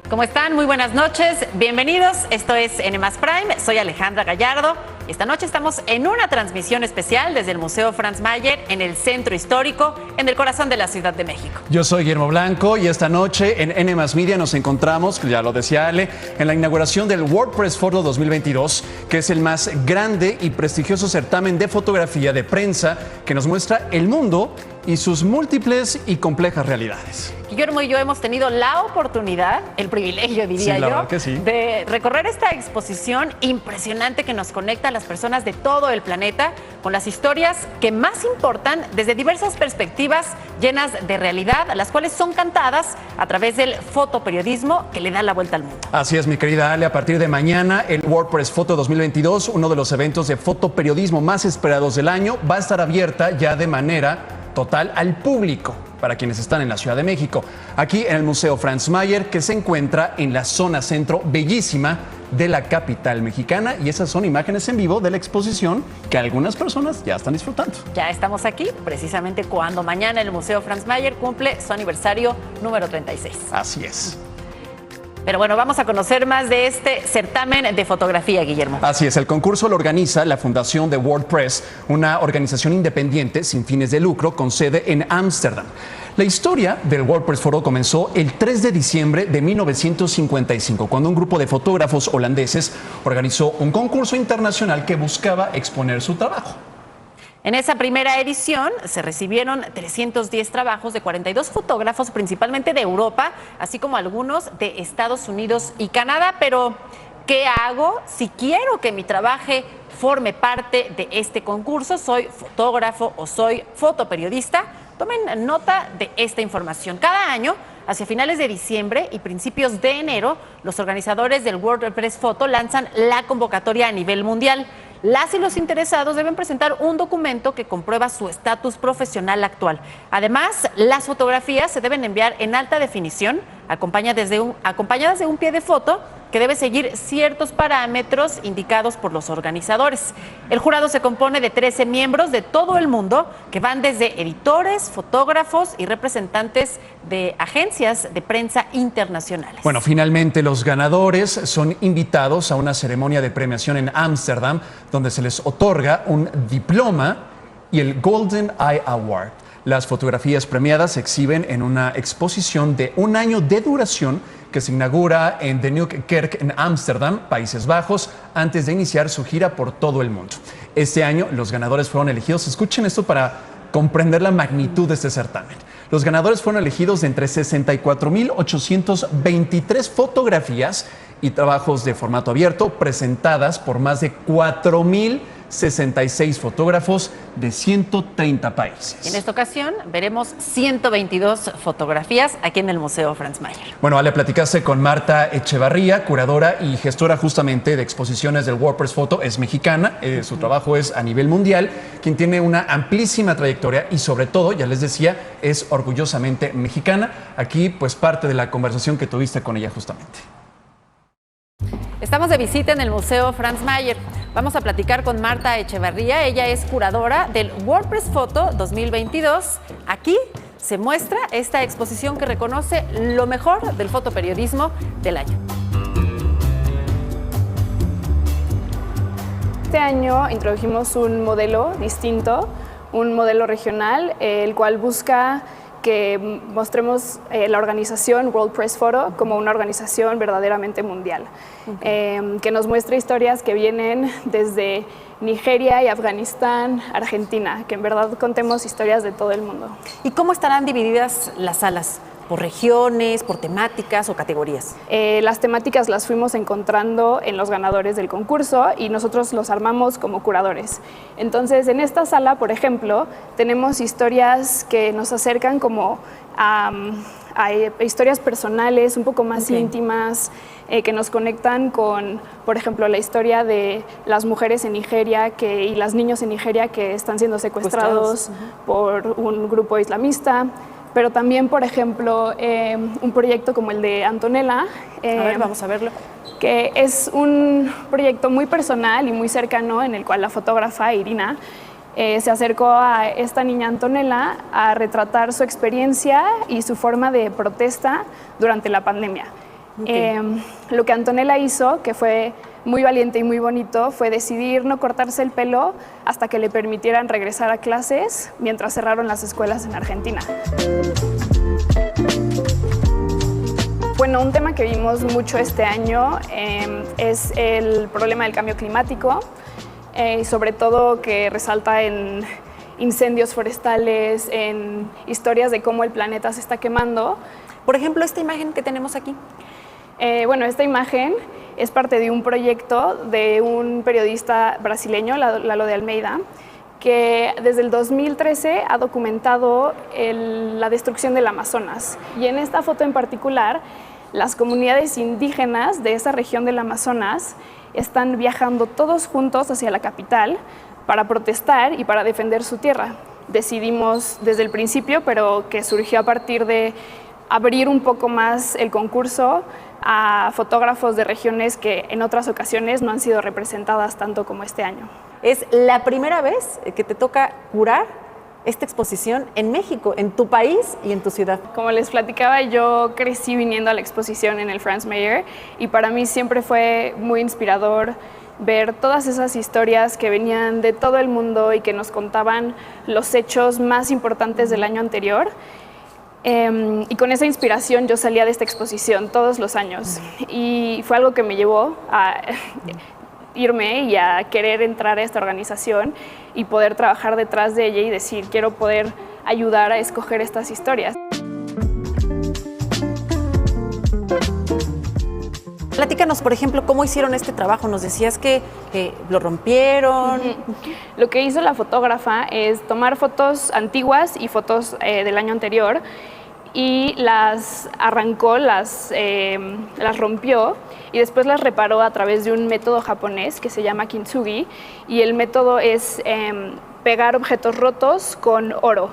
¿Cómo están? Muy buenas noches. Bienvenidos. Esto es N+ Prime. Soy Alejandra Gallardo. Esta noche estamos en una transmisión especial desde el Museo Franz Mayer en el Centro Histórico, en el corazón de la Ciudad de México. Yo soy Guillermo Blanco y esta noche en N+ Media nos encontramos, ya lo decía Ale, en la inauguración del World Press Photo 2022, que es el más grande y prestigioso certamen de fotografía de prensa que nos muestra el mundo y sus múltiples y complejas realidades. Guillermo y yo hemos tenido la oportunidad, el privilegio, diría sí, la yo, verdad que sí, de recorrer esta exposición impresionante que nos conecta a las personas de todo el planeta con las historias que más importan desde diversas perspectivas llenas de realidad, las cuales son cantadas a través del fotoperiodismo que le da la vuelta al mundo. Así es, mi querida Ale, a partir de mañana el World Press Photo 2022, uno de los eventos de fotoperiodismo más esperados del año, va a estar abierta ya de manera total al público para quienes están en la Ciudad de México, aquí en el Museo Franz Mayer, que se encuentra en la zona centro bellísima de la capital mexicana, y esas son imágenes en vivo de la exposición que algunas personas ya están disfrutando. Ya estamos aquí precisamente cuando mañana el Museo Franz Mayer cumple su aniversario número 36. Así es. Pero bueno, vamos a conocer más de este certamen de fotografía, Guillermo. Así es, el concurso lo organiza la Fundación de World Press, una organización independiente sin fines de lucro con sede en Ámsterdam. La historia del World Press Photo comenzó el 3 de diciembre de 1955, cuando un grupo de fotógrafos holandeses organizó un concurso internacional que buscaba exponer su trabajo. En esa primera edición se recibieron 310 trabajos de 42 fotógrafos, principalmente de Europa, así como algunos de Estados Unidos y Canadá. Pero, ¿qué hago si quiero que mi trabajo forme parte de este concurso? ¿Soy fotógrafo o soy fotoperiodista? Tomen nota de esta información. Cada año, hacia finales de diciembre y principios de enero, los organizadores del World Press Photo lanzan la convocatoria a nivel mundial. Las y los interesados deben presentar un documento que comprueba su estatus profesional actual. Además, las fotografías se deben enviar en alta definición, acompañadas de un pie de foto que debe seguir ciertos parámetros indicados por los organizadores. El jurado se compone de 13 miembros de todo el mundo que van desde editores, fotógrafos y representantes de agencias de prensa internacionales. Bueno, finalmente los ganadores son invitados a una ceremonia de premiación en Ámsterdam, donde se les otorga un diploma y el Golden Eye Award. Las fotografías premiadas se exhiben en una exposición de un año de duración que se inaugura en De Nieuwe Kerk en Ámsterdam, Países Bajos, antes de iniciar su gira por todo el mundo. Este año los ganadores fueron elegidos, escuchen esto para comprender la magnitud de este certamen. Los ganadores fueron elegidos de entre 64.823 fotografías y trabajos de formato abierto presentadas por más de 4.066 fotógrafos de 130 países. En esta ocasión veremos 122 fotografías aquí en el Museo Franz Mayer. Bueno, Ale, platicaste con Marta Echevarría, curadora y gestora justamente de exposiciones del World Press Photo. Es mexicana, su trabajo es a nivel mundial, quien tiene una amplísima trayectoria y sobre todo, ya les decía, es orgullosamente mexicana. Aquí pues parte de la conversación que tuviste con ella justamente. Estamos de visita en el Museo Franz Mayer. Vamos a platicar con Marta Echevarría. Ella es curadora del World Press Photo 2022. Aquí se muestra esta exposición que reconoce lo mejor del fotoperiodismo del año. Este año introdujimos un modelo distinto, un modelo regional, el cual busca que mostremos la organización World Press Photo como una organización verdaderamente mundial, que nos muestre historias que vienen desde Nigeria y Afganistán, Argentina, que en verdad contemos historias de todo el mundo. ¿Y cómo estarán divididas las salas? ¿Por regiones, por temáticas o categorías? Las temáticas las fuimos encontrando en los ganadores del concurso y nosotros los armamos como curadores. Entonces, en esta sala, por ejemplo, tenemos historias que nos acercan como a historias personales, un poco más íntimas, que nos conectan con, por ejemplo, la historia de las mujeres en Nigeria y los niños en Nigeria que están siendo secuestrados por un grupo islamista. Pero también, por ejemplo, un proyecto como el de Antonella. A ver, vamos a verlo. Que es un proyecto muy personal y muy cercano en el cual la fotógrafa Irina se acercó a esta niña Antonella a retratar su experiencia y su forma de protesta durante la pandemia. Lo que Antonella hizo, que fue muy valiente y muy bonito, fue decidir no cortarse el pelo hasta que le permitieran regresar a clases mientras cerraron las escuelas en Argentina. Bueno, un tema que vimos mucho este año es el problema del cambio climático, sobre todo que resalta en incendios forestales, en historias de cómo el planeta se está quemando. Por ejemplo, esta imagen que tenemos aquí. Bueno, esta imagen es parte de un proyecto de un periodista brasileño, Lalo de Almeida, que desde el 2013 ha documentado la destrucción del Amazonas. Y en esta foto en particular, las comunidades indígenas de esa región del Amazonas están viajando todos juntos hacia la capital para protestar y para defender su tierra. Decidimos desde el principio, pero que surgió a partir de abrir un poco más el concurso a fotógrafos de regiones que en otras ocasiones no han sido representadas tanto como este año. Es la primera vez que te toca curar esta exposición en México, en tu país y en tu ciudad. Como les platicaba, yo crecí viniendo a la exposición en el Franz Mayer y para mí siempre fue muy inspirador ver todas esas historias que venían de todo el mundo y que nos contaban los hechos más importantes del año anterior. Y con esa inspiración yo salía de esta exposición todos los años y fue algo que me llevó a irme y a querer entrar a esta organización y poder trabajar detrás de ella y decir, quiero poder ayudar a escoger estas historias. Platícanos, por ejemplo, cómo hicieron este trabajo. Nos decías que lo rompieron. Lo que hizo la fotógrafa es tomar fotos antiguas y fotos del año anterior y las arrancó, las rompió y después las reparó a través de un método japonés que se llama kintsugi y el método es pegar objetos rotos con oro.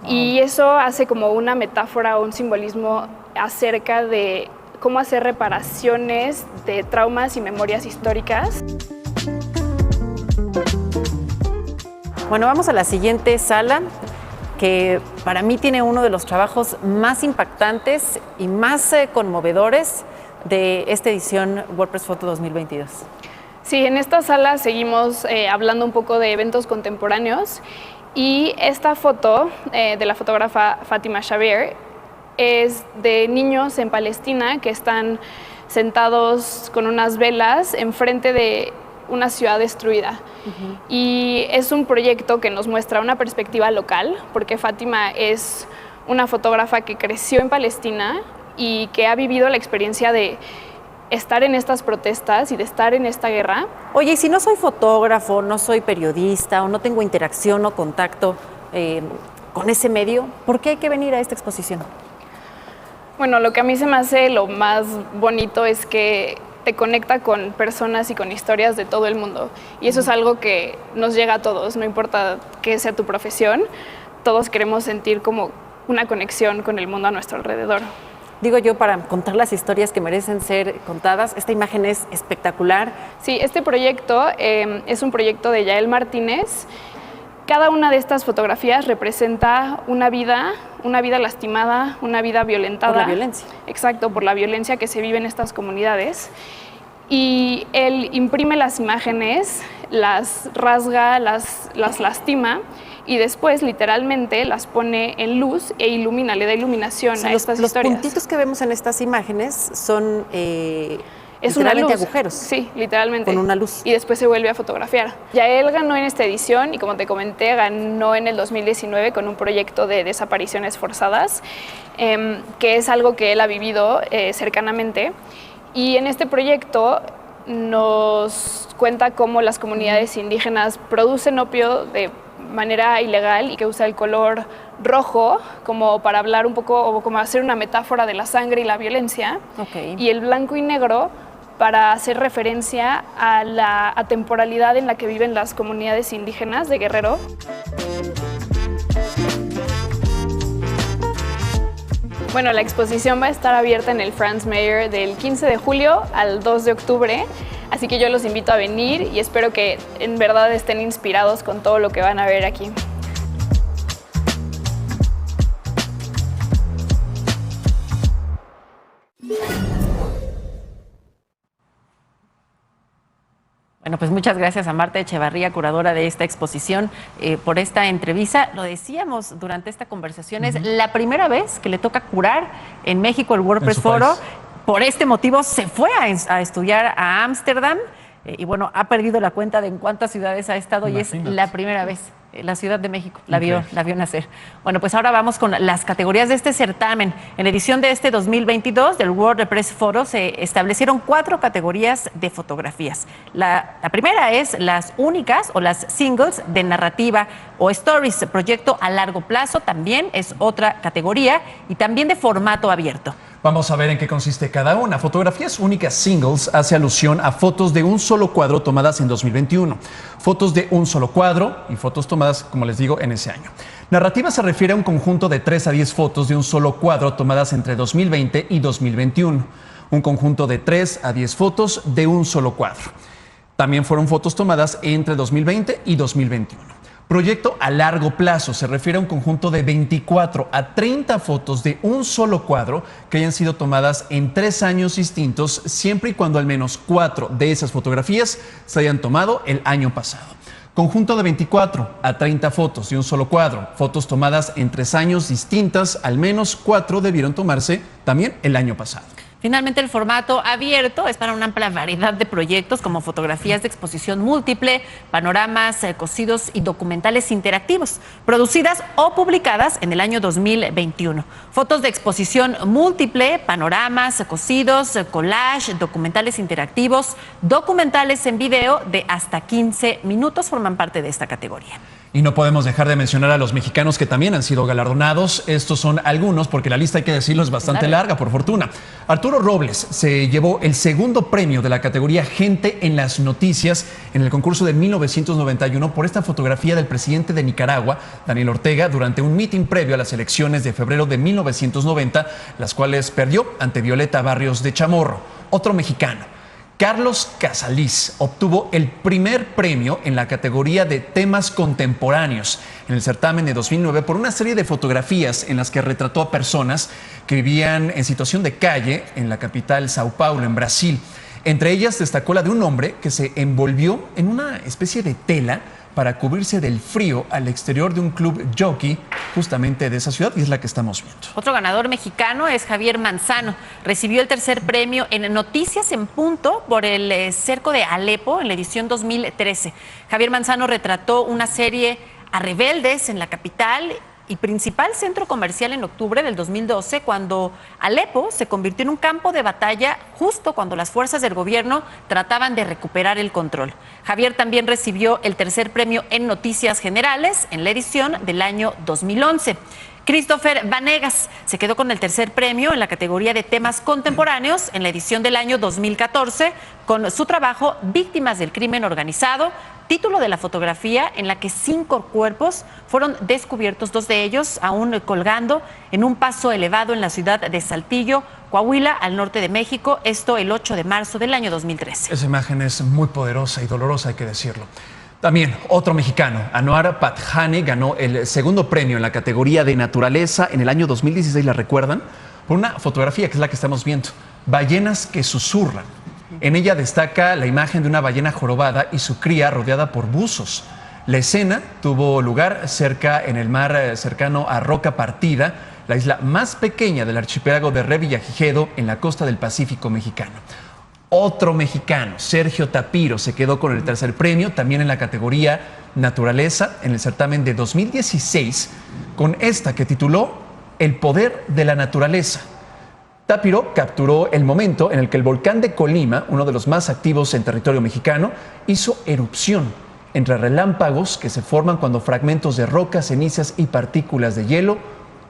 Y eso hace como una metáfora o un simbolismo acerca de cómo hacer reparaciones de traumas y memorias históricas. Bueno, vamos a la siguiente sala, que para mí tiene uno de los trabajos más impactantes y más conmovedores de esta edición WordPress Photo 2022. Sí, en esta sala seguimos hablando un poco de eventos contemporáneos y esta foto de la fotógrafa Fátima Xavier es de niños en Palestina que están sentados con unas velas enfrente de una ciudad destruida. Y es un proyecto que nos muestra una perspectiva local, porque Fátima es una fotógrafa que creció en Palestina y que ha vivido la experiencia de estar en estas protestas y de estar en esta guerra. Oye, y si no soy fotógrafo, no soy periodista o no tengo interacción o contacto con ese medio, ¿por qué hay que venir a esta exposición? Bueno, lo que a mí se me hace lo más bonito es que te conecta con personas y con historias de todo el mundo. Y eso es algo que nos llega a todos, no importa qué sea tu profesión, todos queremos sentir como una conexión con el mundo a nuestro alrededor. Digo yo, para contar las historias que merecen ser contadas, esta imagen es espectacular. Sí, este proyecto es un proyecto de Yael Martínez. Cada una de estas fotografías representa una vida lastimada, una vida violentada. Por la violencia. Exacto, por la violencia que se vive en estas comunidades. Y él imprime las imágenes, las rasga, las lastima y después literalmente las pone en luz e ilumina, le da iluminación a estas historias. Los puntitos que vemos en estas imágenes son es una luz. Agujeros. Sí, literalmente. Con una luz. Y después se vuelve a fotografiar. Yael ganó en esta edición y como te comenté, ganó en el 2019 con un proyecto de desapariciones forzadas, que es algo que él ha vivido cercanamente. Y en este proyecto nos cuenta cómo las comunidades indígenas producen opio de manera ilegal y que usa el color rojo como para hablar un poco o como hacer una metáfora de la sangre y la violencia. Okay. Y el blanco y negro para hacer referencia a la atemporalidad en la que viven las comunidades indígenas de Guerrero. Bueno, la exposición va a estar abierta en el Franz Mayer del 15 de julio al 2 de octubre, así que yo los invito a venir y espero que en verdad estén inspirados con todo lo que van a ver aquí. Bueno, pues muchas gracias a Marta Echevarría, curadora de esta exposición, por esta entrevista. Lo decíamos durante esta conversación, es la primera vez que le toca curar en México el WordPress Foro. Por este motivo se fue a estudiar a Ámsterdam y bueno, ha perdido la cuenta de en cuántas ciudades ha estado. Imagínate. Y es la primera vez. La Ciudad de México la vio nacer. Bueno, pues ahora vamos con las categorías de este certamen. En la edición de este 2022 del WordPress Foro se establecieron 4 categorías de fotografías. La primera es las únicas o las singles de narrativa o stories, proyecto a largo plazo, también es otra categoría, y también de formato abierto. Vamos a ver en qué consiste cada una. Fotografías únicas singles hace alusión a fotos de un solo cuadro tomadas en 2021. Fotos de un solo cuadro y fotos tomadas, como les digo, en ese año. Narrativa se refiere a un conjunto de 3 a 10 fotos de un solo cuadro tomadas entre 2020 y 2021. Un conjunto de 3 a 10 fotos de un solo cuadro. También fueron fotos tomadas entre 2020 y 2021. Proyecto a largo plazo se refiere a un conjunto de 24 a 30 fotos de un solo cuadro que hayan sido tomadas en 3 años distintos, siempre y cuando al menos 4 de esas fotografías se hayan tomado el año pasado. Conjunto de 24 a 30 fotos de un solo cuadro, fotos tomadas en 3 años distintas, al menos 4 debieron tomarse también el año pasado. Finalmente, el formato abierto es para una amplia variedad de proyectos como fotografías de exposición múltiple, panoramas, cosidos y documentales interactivos, producidas o publicadas en el año 2021. Fotos de exposición múltiple, panoramas, cosidos, collage, documentales interactivos, documentales en video de hasta 15 minutos forman parte de esta categoría. Y no podemos dejar de mencionar a los mexicanos que también han sido galardonados. Estos son algunos, porque la lista, hay que decirlo, es bastante larga, por fortuna. Arturo Robles se llevó el segundo premio de la categoría Gente en las Noticias en el concurso de 1991 por esta fotografía del presidente de Nicaragua, Daniel Ortega, durante un mitin previo a las elecciones de febrero de 1990, las cuales perdió ante Violeta Barrios de Chamorro. Otro mexicano, Carlos Casaliz, obtuvo el primer premio en la categoría de temas contemporáneos en el certamen de 2009 por una serie de fotografías en las que retrató a personas que vivían en situación de calle en la capital Sao Paulo, en Brasil. Entre ellas destacó la de un hombre que se envolvió en una especie de tela para cubrirse del frío al exterior de un club jockey justamente de esa ciudad, y es la que estamos viendo. Otro ganador mexicano es Javier Manzano. Recibió el tercer premio en Noticias en Punto por el cerco de Alepo en la edición 2013. Javier Manzano retrató una serie a rebeldes en la capital y principal centro comercial en octubre del 2012, cuando Alepo se convirtió en un campo de batalla justo cuando las fuerzas del gobierno trataban de recuperar el control. Javier también recibió el tercer premio en Noticias Generales en la edición del año 2011. Christopher Vanegas se quedó con el tercer premio en la categoría de temas contemporáneos en la edición del año 2014 con su trabajo Víctimas del Crimen Organizado, título de la fotografía en la que 5 cuerpos fueron descubiertos, 2 de ellos aún colgando en un paso elevado en la ciudad de Saltillo, Coahuila, al norte de México, esto el 8 de marzo del año 2013. Esa imagen es muy poderosa y dolorosa, hay que decirlo. También otro mexicano, Anuar Padjane, ganó el segundo premio en la categoría de naturaleza en el año 2016, ¿la recuerdan? Por una fotografía que es la que estamos viendo, Ballenas que susurran. En ella destaca la imagen de una ballena jorobada y su cría rodeada por buzos. La escena tuvo lugar cerca en el mar cercano a Roca Partida, la isla más pequeña del archipiélago de Revillagigedo en la costa del Pacífico mexicano. Otro mexicano, Sergio Tapiro, se quedó con el tercer premio, también en la categoría Naturaleza, en el certamen de 2016, con esta que tituló El poder de la naturaleza. Tapiro capturó el momento en el que el volcán de Colima, uno de los más activos en territorio mexicano, hizo erupción entre relámpagos que se forman cuando fragmentos de rocas, cenizas y partículas de hielo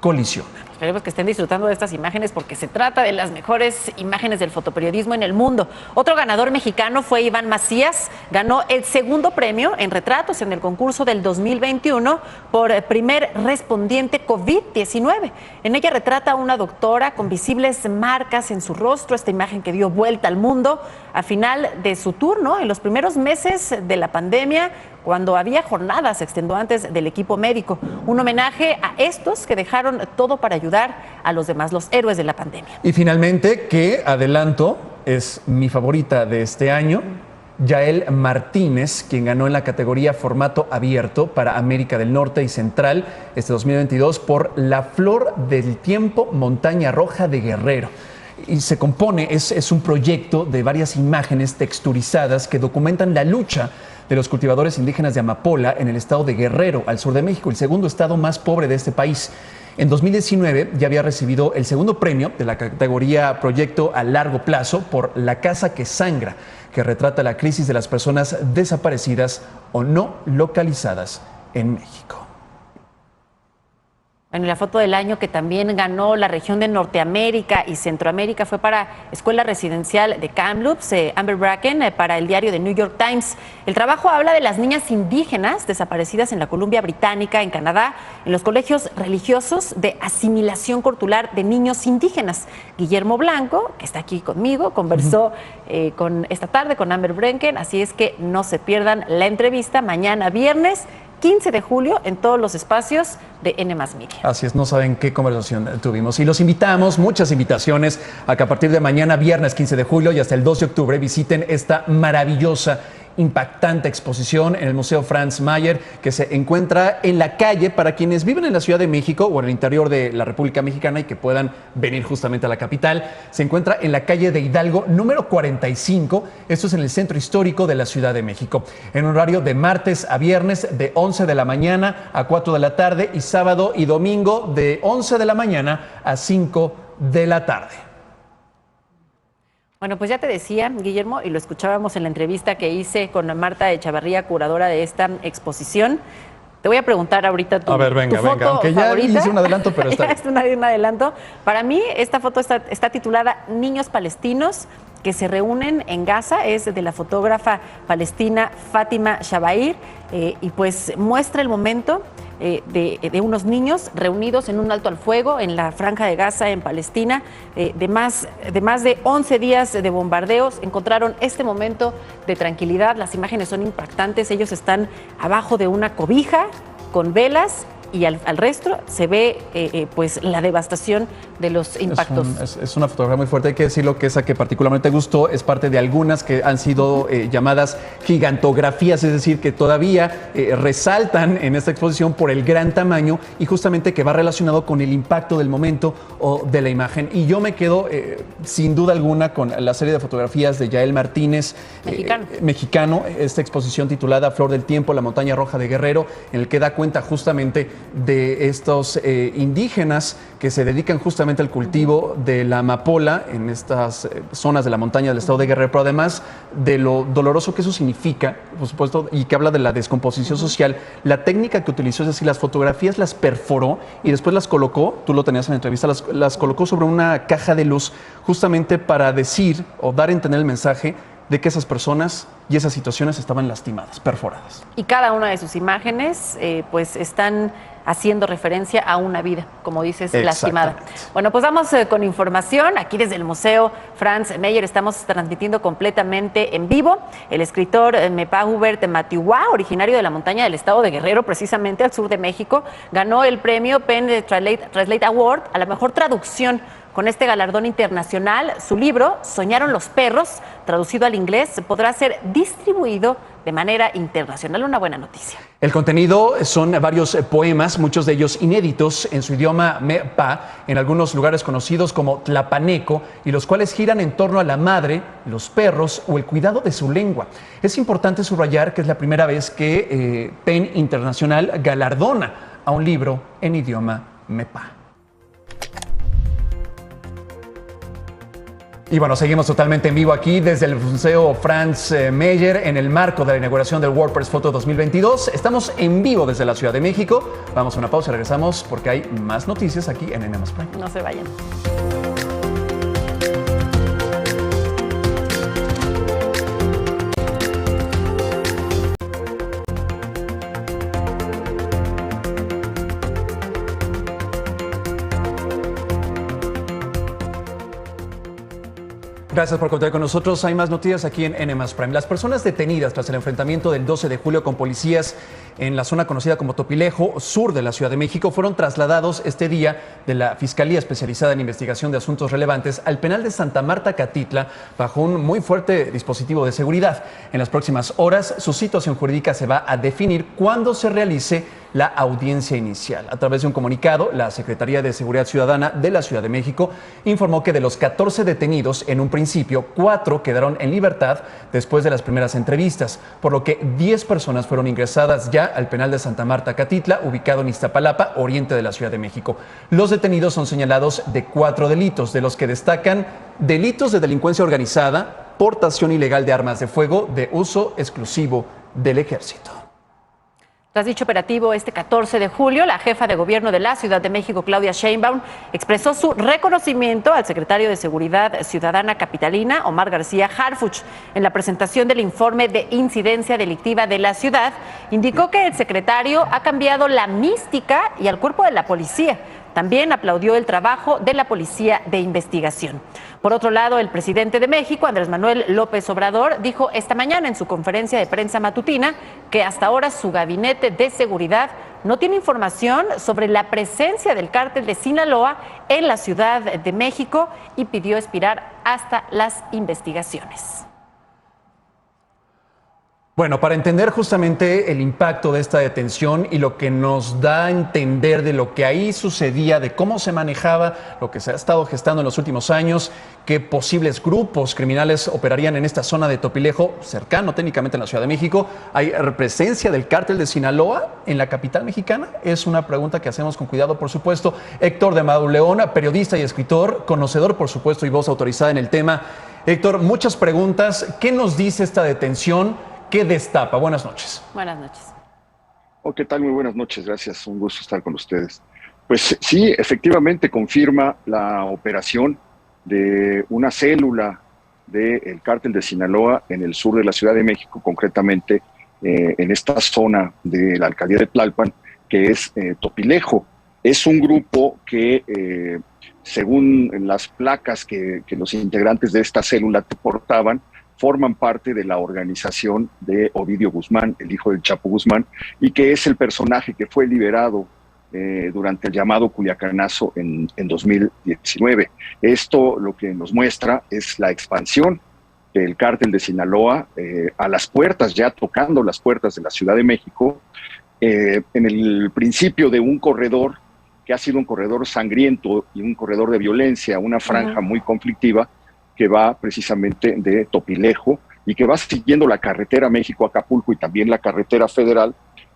colisionan. Esperemos que estén disfrutando de estas imágenes porque se trata de las mejores imágenes del fotoperiodismo en el mundo. Otro ganador mexicano fue Iván Macías. Ganó el segundo premio en retratos en el concurso del 2021 por primer respondiente COVID-19. En ella retrata a una doctora con visibles marcas en su rostro, esta imagen que dio vuelta al mundo a final de su turno en los primeros meses de la pandemia, cuando había jornadas extenuantes del equipo médico. Un homenaje a estos que dejaron todo para ayudar a los demás, los héroes de la pandemia. Y finalmente, que adelanto, es mi favorita de este año, Yael Martínez, quien ganó en la categoría formato abierto para América del Norte y Central este 2022 por La Flor del Tiempo, Montaña Roja de Guerrero. Y se compone, es un proyecto de varias imágenes texturizadas que documentan la lucha de los cultivadores indígenas de Amapola en el estado de Guerrero, al sur de México, el segundo estado más pobre de este país. En 2019 ya había recibido el segundo premio de la categoría Proyecto a Largo Plazo por La Casa que Sangra, que retrata la crisis de las personas desaparecidas o no localizadas en México. Bueno, la foto del año que también ganó la región de Norteamérica y Centroamérica fue para Escuela Residencial de Kamloops, Amber Bracken, para el diario The New York Times. El trabajo habla de las niñas indígenas desaparecidas en la Columbia Británica, en Canadá, en los colegios religiosos de asimilación cultural de niños indígenas. Guillermo Blanco, que está aquí conmigo, conversó esta tarde con Amber Bracken, así es que no se pierdan la entrevista mañana viernes 15 de julio en todos los espacios de N+ Media. Así es, no saben qué conversación tuvimos. Y los invitamos, muchas invitaciones, a que a partir de mañana, viernes 15 de julio y hasta el 2 de octubre, visiten esta maravillosa, impactante exposición en el Museo Franz Mayer, que se encuentra en la calle para quienes viven en la Ciudad de México o en el interior de la República Mexicana y que puedan venir justamente a la capital. Se encuentra en la calle de Hidalgo, número 45. Esto es en el centro histórico de la Ciudad de México. En horario de martes a viernes, de 11 de la mañana a 4 de la tarde y sábado y domingo de 11 de la mañana a 5 de la tarde. Bueno, pues ya te decía, Guillermo, y lo escuchábamos en la entrevista que hice con Marta Echavarría, curadora de esta exposición. Te voy a preguntar ahorita tu, a ver, venga, tu foto venga, aunque ya favorita. hice un adelanto, pero está bien. Un adelanto. Para mí, esta foto está titulada Niños Palestinos que se reúnen en Gaza. Es de la fotógrafa palestina Fátima Shabair y pues muestra el momento de unos niños reunidos en un alto al fuego en la Franja de Gaza, en Palestina, de más de 11 días de bombardeos. Encontraron este momento de tranquilidad. Las imágenes son impactantes. Ellos están abajo de una cobija con velas y al resto se ve pues la devastación de los impactos. Es una fotografía muy fuerte. Hay que decirlo que esa que particularmente gustó es parte de algunas que han sido llamadas gigantografías, es decir, que todavía resaltan en esta exposición por el gran tamaño y justamente que va relacionado con el impacto del momento o de la imagen. Y yo me quedo sin duda alguna con la serie de fotografías de Yael Martínez, mexicano, esta exposición titulada Flor del Tiempo, la Montaña Roja de Guerrero, en el que da cuenta justamente de estos indígenas que se dedican justamente al cultivo de la amapola en estas zonas de la montaña del estado de Guerrero, pero además de lo doloroso que eso significa, por supuesto, y que habla de la descomposición social. La técnica que utilizó, es decir, las fotografías las perforó y después las colocó, tú lo tenías en la entrevista, las colocó sobre una caja de luz justamente para decir o dar a entender el mensaje de que esas personas y esas situaciones estaban lastimadas, perforadas. Y cada una de sus imágenes pues están haciendo referencia a una vida, como dices, lastimada. Bueno, pues vamos con información. Aquí desde el Museo Franz Mayer estamos transmitiendo completamente en vivo. El escritor Mepa Hubert Matiwa, originario de la montaña del estado de Guerrero, precisamente al sur de México, ganó el premio Penn Translate Award a la mejor traducción. Con este galardón internacional, su libro, Soñaron los perros, traducido al inglés, podrá ser distribuido de manera internacional. Una buena noticia. El contenido son varios poemas, muchos de ellos inéditos en su idioma Mepa, en algunos lugares conocidos como tlapaneco, y los cuales giran en torno a la madre, los perros o el cuidado de su lengua. Es importante subrayar que es la primera vez que PEN Internacional galardona a un libro en idioma Mepa. Y bueno, seguimos totalmente en vivo aquí desde el Museo Franz Mayer en el marco de la inauguración del WordPress Photo 2022. Estamos en vivo desde la Ciudad de México. Vamos a una pausa y regresamos porque hay más noticias aquí en N+ Prime. No se vayan. Gracias por contar con nosotros. Hay más noticias aquí en N+ Prime. Las personas detenidas tras el enfrentamiento del 12 de julio con policías en la zona conocida como Topilejo, sur de la Ciudad de México, fueron trasladados este día de la Fiscalía Especializada en Investigación de Asuntos Relevantes al penal de Santa Marta, Catitla, bajo un muy fuerte dispositivo de seguridad. En las próximas horas, su situación jurídica se va a definir cuando se realice la audiencia inicial. A través de un comunicado, la Secretaría de Seguridad Ciudadana de la Ciudad de México informó que de los 14 detenidos, en un principio, 4 quedaron en libertad después de las primeras entrevistas, por lo que 10 personas fueron ingresadas ya al penal de Santa Marta, Catitla, ubicado en Iztapalapa, oriente de la Ciudad de México. Los detenidos son señalados de 4 delitos, de los que destacan delitos de delincuencia organizada, portación ilegal de armas de fuego de uso exclusivo del Ejército. Tras dicho operativo este 14 de julio, la jefa de gobierno de la Ciudad de México, Claudia Sheinbaum, expresó su reconocimiento al secretario de Seguridad Ciudadana capitalina, Omar García Harfuch. En la presentación del informe de incidencia delictiva de la ciudad, indicó que el secretario ha cambiado la mística y al cuerpo de la policía. También aplaudió el trabajo de la Policía de Investigación. Por otro lado, el presidente de México, Andrés Manuel López Obrador, dijo esta mañana en su conferencia de prensa matutina que hasta ahora su gabinete de seguridad no tiene información sobre la presencia del cártel de Sinaloa en la Ciudad de México y pidió esperar hasta las investigaciones. Bueno, para entender justamente el impacto de esta detención y lo que nos da a entender de lo que ahí sucedía, de cómo se manejaba, lo que se ha estado gestando en los últimos años, qué posibles grupos criminales operarían en esta zona de Topilejo, cercano técnicamente a la Ciudad de México, ¿hay presencia del cártel de Sinaloa en la capital mexicana? Es una pregunta que hacemos con cuidado, por supuesto. Héctor de Mauleón, periodista y escritor, conocedor, por supuesto, y voz autorizada en el tema. Héctor, muchas preguntas. ¿Qué nos dice esta detención? ¿Qué destapa? Buenas noches. Buenas noches. Oh, ¿qué tal? Muy buenas noches, gracias. Un gusto estar con ustedes. Pues sí, efectivamente confirma la operación de una célula del cártel de Sinaloa en el sur de la Ciudad de México, concretamente en esta zona de la alcaldía de Tlalpan, que es Topilejo. Es un grupo que, según las placas que los integrantes de esta célula portaban, forman parte de la organización de Ovidio Guzmán, el hijo del Chapo Guzmán, y que es el personaje que fue liberado durante el llamado Culiacanazo en 2019. Esto lo que nos muestra es la expansión del cártel de Sinaloa a las puertas, ya tocando las puertas de la Ciudad de México, en el principio de un corredor que ha sido un corredor sangriento y un corredor de violencia, una franja muy conflictiva, que va precisamente de Topilejo y que va siguiendo la carretera México-Acapulco y también la carretera federal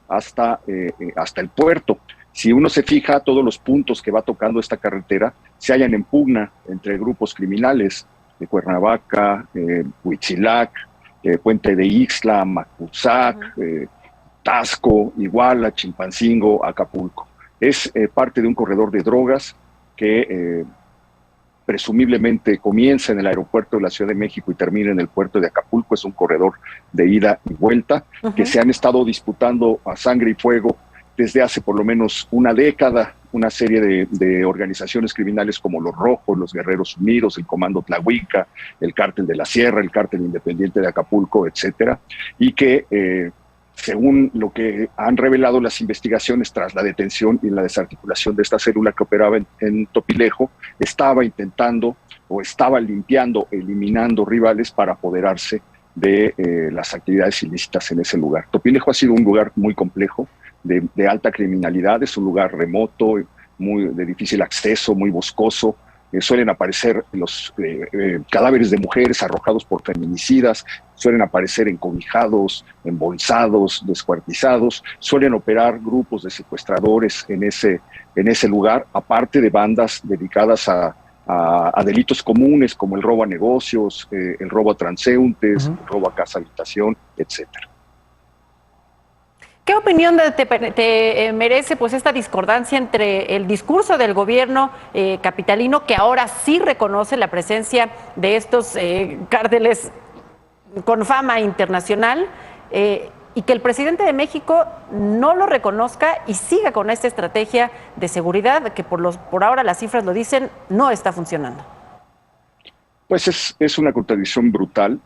hasta el puerto. Si uno se fija, todos los puntos que va tocando esta carretera se hallan en pugna entre grupos criminales de Cuernavaca, Huitzilac, Puente de Ixtla, Macusac, Tasco, Iguala, Chilpancingo, Acapulco. Es parte de un corredor de drogas que presumiblemente comienza en el aeropuerto de la Ciudad de México y termina en el puerto de Acapulco. Es un corredor de ida y vuelta que se han estado disputando a sangre y fuego desde hace por lo menos una década, una serie de organizaciones criminales como Los Rojos, los Guerreros Unidos, el Comando Tlahuica, el Cártel de la Sierra, el Cártel Independiente de Acapulco, etcétera, y que según lo que han revelado las investigaciones tras la detención y la desarticulación de esta célula que operaba en Topilejo, estaba intentando o estaba limpiando, eliminando rivales para apoderarse de las actividades ilícitas en ese lugar. Topilejo ha sido un lugar muy complejo, de alta criminalidad, es un lugar remoto, de difícil acceso, muy boscoso. Suelen aparecer los cadáveres de mujeres arrojados por feminicidas, suelen aparecer encobijados, embolsados, descuartizados, suelen operar grupos de secuestradores en ese lugar, aparte de bandas dedicadas a delitos comunes como el robo a negocios, el robo a transeúntes, el robo a casa habitación, etcétera. ¿Qué opinión te merece pues esta discordancia entre el discurso del gobierno capitalino, que ahora sí reconoce la presencia de estos cárteles con fama internacional, y que el presidente de México no lo reconozca y siga con esta estrategia de seguridad que por ahora las cifras lo dicen, no está funcionando? Pues es una contradicción brutal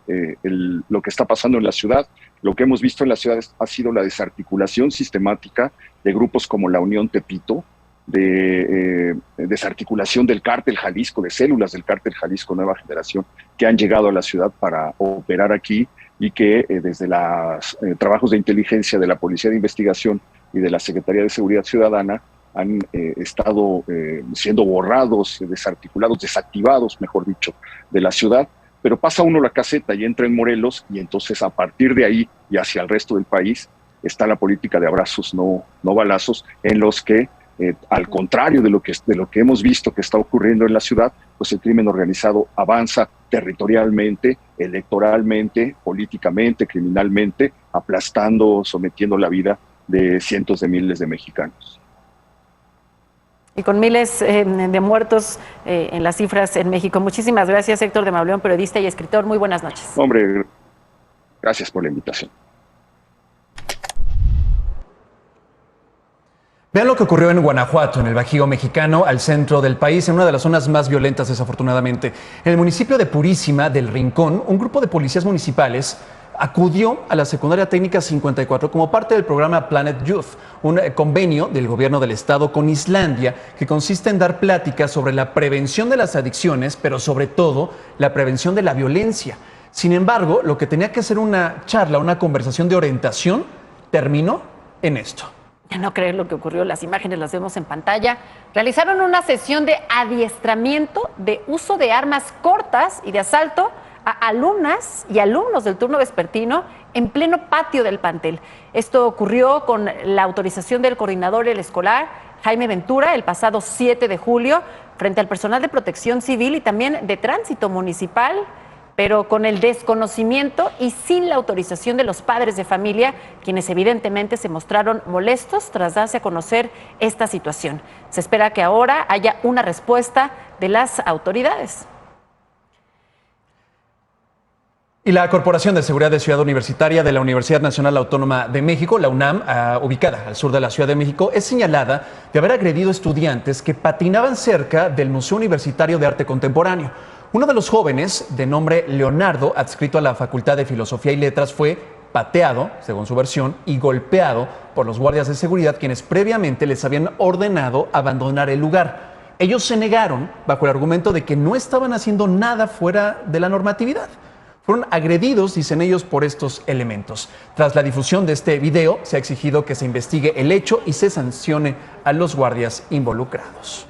lo que está pasando en la ciudad. Lo que hemos visto en la ciudad ha sido la desarticulación sistemática de grupos como la Unión Tepito, de desarticulación del Cártel Jalisco, de células del Cártel Jalisco Nueva Generación, que han llegado a la ciudad para operar aquí y que desde los trabajos de inteligencia de la Policía de Investigación y de la Secretaría de Seguridad Ciudadana han estado siendo borrados, desarticulados, desactivados, mejor dicho, de la ciudad. Pero pasa uno la caseta y entra en Morelos, y entonces a partir de ahí y hacia el resto del país está la política de abrazos, no balazos, en los que, al contrario de lo que hemos visto que está ocurriendo en la ciudad, pues el crimen organizado avanza territorialmente, electoralmente, políticamente, criminalmente, aplastando, sometiendo la vida de cientos de miles de mexicanos. Y con miles de muertos en las cifras en México. Muchísimas gracias, Héctor de Mauleón, periodista y escritor. Muy buenas noches. Hombre, gracias por la invitación. Vean lo que ocurrió en Guanajuato, en el Bajío mexicano, al centro del país, en una de las zonas más violentas, desafortunadamente. En el municipio de Purísima del Rincón, un grupo de policías municipales acudió a la Secundaria Técnica 54 como parte del programa Planet Youth, un convenio del gobierno del estado con Islandia que consiste en dar pláticas sobre la prevención de las adicciones, pero sobre todo la prevención de la violencia. Sin embargo, lo que tenía que ser una charla, una conversación de orientación, terminó en esto. Ya no creer lo que ocurrió, las imágenes las vemos en pantalla. Realizaron una sesión de adiestramiento de uso de armas cortas y de asalto a alumnas y alumnos del turno vespertino en pleno patio del plantel. Esto ocurrió con la autorización del coordinador escolar, Jaime Ventura, el pasado 7 de julio, frente al personal de protección civil y también de tránsito municipal, pero con el desconocimiento y sin la autorización de los padres de familia, quienes evidentemente se mostraron molestos tras darse a conocer esta situación. Se espera que ahora haya una respuesta de las autoridades. Y la Corporación de Seguridad de Ciudad Universitaria de la Universidad Nacional Autónoma de México, la UNAM, ubicada al sur de la Ciudad de México, es señalada de haber agredido estudiantes que patinaban cerca del Museo Universitario de Arte Contemporáneo. Uno de los jóvenes, de nombre Leonardo, adscrito a la Facultad de Filosofía y Letras, fue pateado, según su versión, y golpeado por los guardias de seguridad, quienes previamente les habían ordenado abandonar el lugar. Ellos se negaron bajo el argumento de que no estaban haciendo nada fuera de la normatividad. Fueron agredidos, dicen ellos, por estos elementos. Tras la difusión de este video, se ha exigido que se investigue el hecho y se sancione a los guardias involucrados.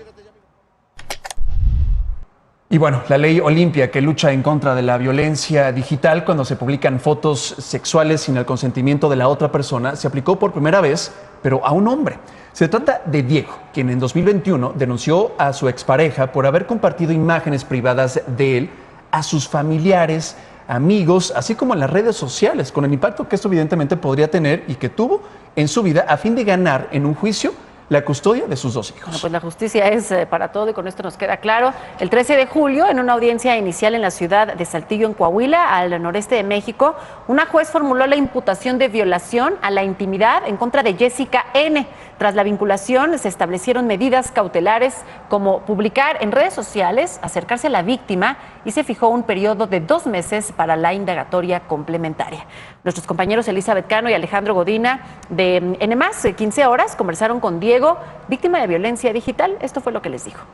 Y bueno, la ley Olimpia, que lucha en contra de la violencia digital cuando se publican fotos sexuales sin el consentimiento de la otra persona, se aplicó por primera vez, pero a un hombre. Se trata de Diego, quien en 2021 denunció a su expareja por haber compartido imágenes privadas de él a sus familiares, amigos, así como en las redes sociales, con el impacto que esto evidentemente podría tener y que tuvo en su vida a fin de ganar en un juicio la custodia de sus 2 hijos. Bueno, pues la justicia es para todo y con esto nos queda claro. El 13 de julio, en una audiencia inicial en la ciudad de Saltillo, en Coahuila, al noreste de México, una juez formuló la imputación de violación a la intimidad en contra de Jessica N. Tras la vinculación, se establecieron medidas cautelares como publicar en redes sociales, acercarse a la víctima y se fijó un periodo de 2 meses para la indagatoria complementaria. Nuestros compañeros Elizabeth Cano y Alejandro Godina de N+, 15 horas, conversaron con Diego, víctima de violencia digital. Esto fue lo que les dijo.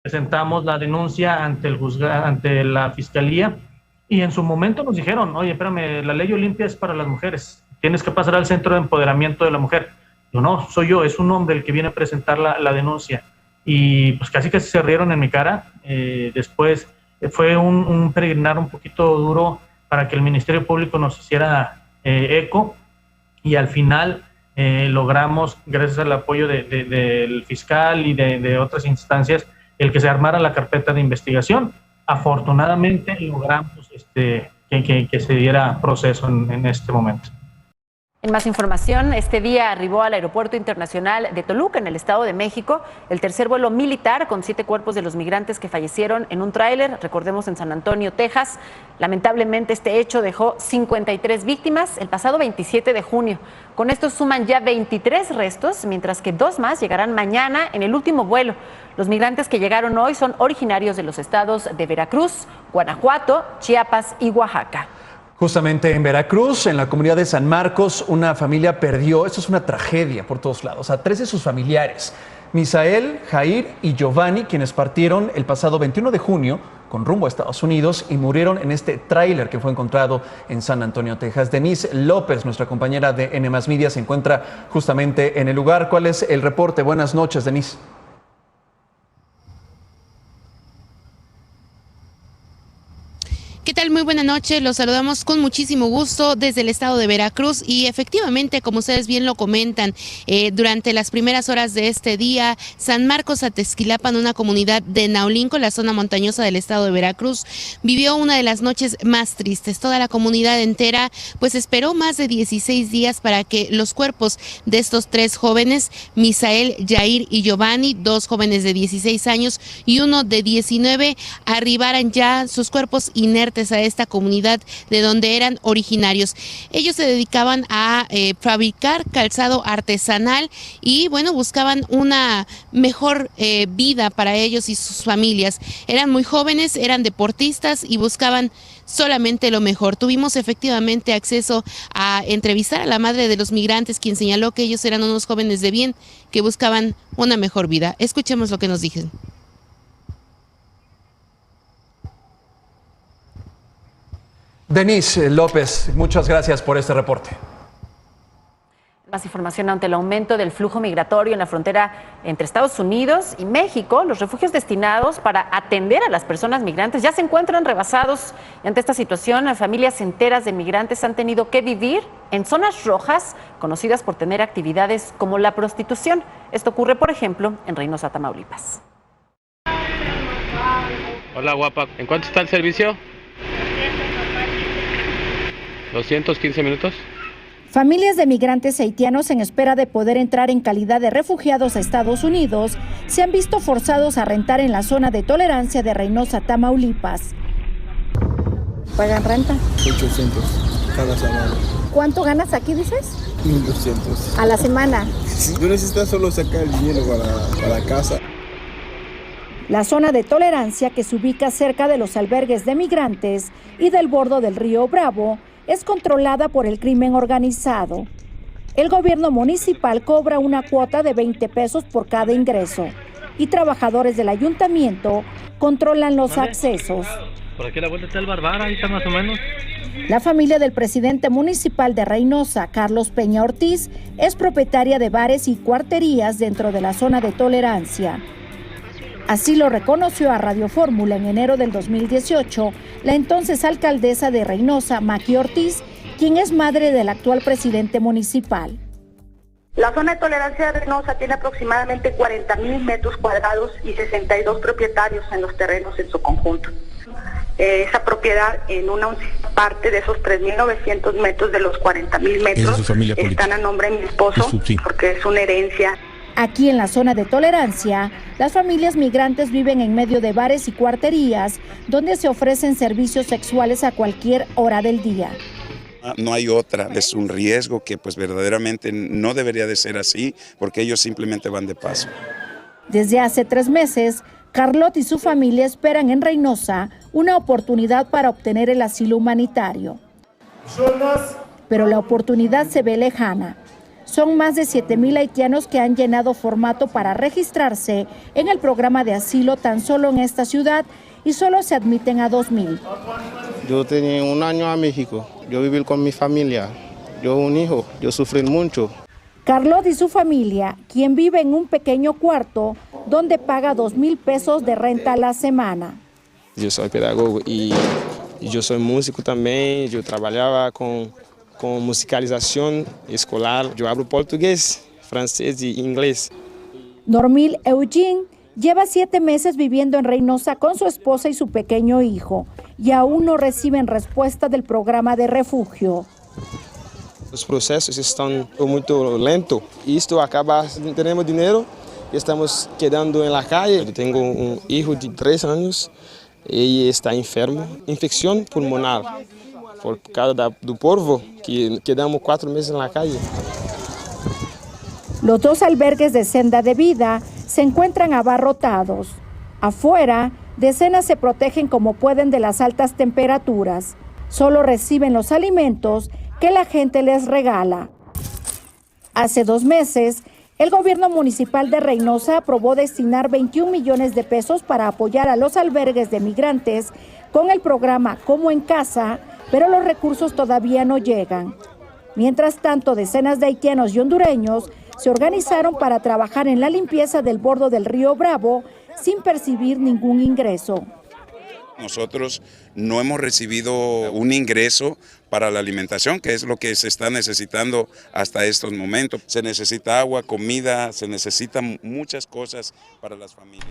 Presentamos la denuncia ante la fiscalía y en su momento nos dijeron, oye, espérame, la ley Olimpia es para las mujeres, tienes que pasar al centro de empoderamiento de la mujer. Yo no, soy yo, es un hombre el que viene a presentar la denuncia. Y pues casi se rieron en mi cara. Después fue un peregrinar un poquito duro para que el Ministerio Público nos hiciera eco y al final logramos, gracias al apoyo del fiscal y de otras instancias, el que se armara la carpeta de investigación. Afortunadamente logramos que se diera proceso en este momento. En más información, este día arribó al Aeropuerto Internacional de Toluca, en el Estado de México, el tercer vuelo militar con 7 cuerpos de los migrantes que fallecieron en un tráiler, recordemos en San Antonio, Texas. Lamentablemente este hecho dejó 53 víctimas el pasado 27 de junio. Con esto suman ya 23 restos, mientras que 2 más llegarán mañana en el último vuelo. Los migrantes que llegaron hoy son originarios de los estados de Veracruz, Guanajuato, Chiapas y Oaxaca. Justamente en Veracruz, en la comunidad de San Marcos, una familia perdió, esto es una tragedia por todos lados, a 3 de sus familiares, Misael, Jair y Giovanni, quienes partieron el pasado 21 de junio con rumbo a Estados Unidos y murieron en este tráiler que fue encontrado en San Antonio, Texas. Denise López, nuestra compañera de N+ Media, se encuentra justamente en el lugar. ¿Cuál es el reporte? Buenas noches, Denise. ¿Qué tal? Muy buena noche, los saludamos con muchísimo gusto desde el estado de Veracruz y efectivamente, como ustedes bien lo comentan, durante las primeras horas de este día, San Marcos Atezquilapan, una comunidad de Naulinco, la zona montañosa del estado de Veracruz, vivió una de las noches más tristes. Toda la comunidad entera pues esperó más de 16 días para que los cuerpos de estos 3 jóvenes, Misael, Jair y Giovanni, 2 jóvenes de 16 años y uno de 19, arribaran ya sus cuerpos inertes a esta comunidad de donde eran originarios. Ellos se dedicaban a fabricar calzado artesanal y bueno, buscaban una mejor vida para ellos y sus familias. Eran muy jóvenes, eran deportistas y buscaban solamente lo mejor. Tuvimos efectivamente acceso a entrevistar a la madre de los migrantes, quien señaló que ellos eran unos jóvenes de bien que buscaban una mejor vida. Escuchemos lo que nos dijeron. Denise López, muchas gracias por este reporte. Más información. Ante el aumento del flujo migratorio en la frontera entre Estados Unidos y México, los refugios destinados para atender a las personas migrantes ya se encuentran rebasados. Y ante esta situación, las familias enteras de migrantes han tenido que vivir en zonas rojas, conocidas por tener actividades como la prostitución. Esto ocurre, por ejemplo, en Reynosa, Tamaulipas. Hola, guapa. ¿En cuánto está el servicio? 215 minutos. Familias de migrantes haitianos en espera de poder entrar en calidad de refugiados a Estados Unidos se han visto forzados a rentar en la zona de tolerancia de Reynosa, Tamaulipas. ¿Pagan renta? 800 cada semana. ¿Cuánto ganas aquí, dices? 1200. ¿A la semana? Sí, yo necesito solo sacar el dinero para casa. La zona de tolerancia, que se ubica cerca de los albergues de migrantes y del bordo del río Bravo, es controlada por el crimen organizado. El gobierno municipal cobra una cuota de 20 pesos por cada ingreso y trabajadores del ayuntamiento controlan los accesos. Por aquí a la vuelta está el Barbara, ahí está más o menos. La familia del presidente municipal de Reynosa, Carlos Peña Ortiz, es propietaria de bares y cuarterías dentro de la zona de tolerancia. Así lo reconoció a Radio Fórmula en enero del 2018 la entonces alcaldesa de Reynosa, Maqui Ortiz, quien es madre del actual presidente municipal. La zona de tolerancia de Reynosa tiene aproximadamente 40,000 metros cuadrados y 62 propietarios en los terrenos en su conjunto. Esa propiedad, en una parte de esos 3,900 metros de los 40,000 metros, están a nombre de mi esposo, porque es una herencia. Aquí en la zona de tolerancia, las familias migrantes viven en medio de bares y cuarterías donde se ofrecen servicios sexuales a cualquier hora del día. No hay otra, es un riesgo que pues verdaderamente no debería de ser así, porque ellos simplemente van de paso. Desde hace 3 meses, Carlot y su familia esperan en Reynosa una oportunidad para obtener el asilo humanitario. Pero la oportunidad se ve lejana. Son más de 7,000 haitianos que han llenado formato para registrarse en el programa de asilo tan solo en esta ciudad y solo se admiten a 2,000. Yo tenía 1 año a México, yo viví con mi familia, yo un hijo, yo sufrí mucho. Carlot y su familia, quien vive en un pequeño cuarto donde paga 2,000 pesos de renta a la semana. Yo soy pedagogo y yo soy músico también, yo trabajaba con musicalización escolar. Yo hablo portugués, francés y inglés. Normil Eugene lleva 7 meses viviendo en Reynosa con su esposa y su pequeño hijo y aún no reciben respuesta del programa de refugio. Os processos estão muito lentos e isto acaba, não temos dinheiro, estamos quedando na calle. Eu tenho um filho de 3 anos e está enfermo, infecção pulmonar, por causa do polvo que quedamos 4 meses na calle. Los 2 albergues de Senda de Vida se encuentran abarrotados. Afuera, decenas se protegen como pueden de las altas temperaturas. Solo reciben los alimentos que la gente les regala. Hace 2 meses, el gobierno municipal de Reynosa aprobó destinar 21 millones de pesos para apoyar a los albergues de migrantes con el programa Como en Casa, pero los recursos todavía no llegan. Mientras tanto, decenas de haitianos y hondureños se organizaron para trabajar en la limpieza del bordo del río Bravo sin percibir ningún ingreso. Nosotros no hemos recibido un ingreso para la alimentación, que es lo que se está necesitando hasta estos momentos. Se necesita agua, comida, se necesitan muchas cosas para las familias.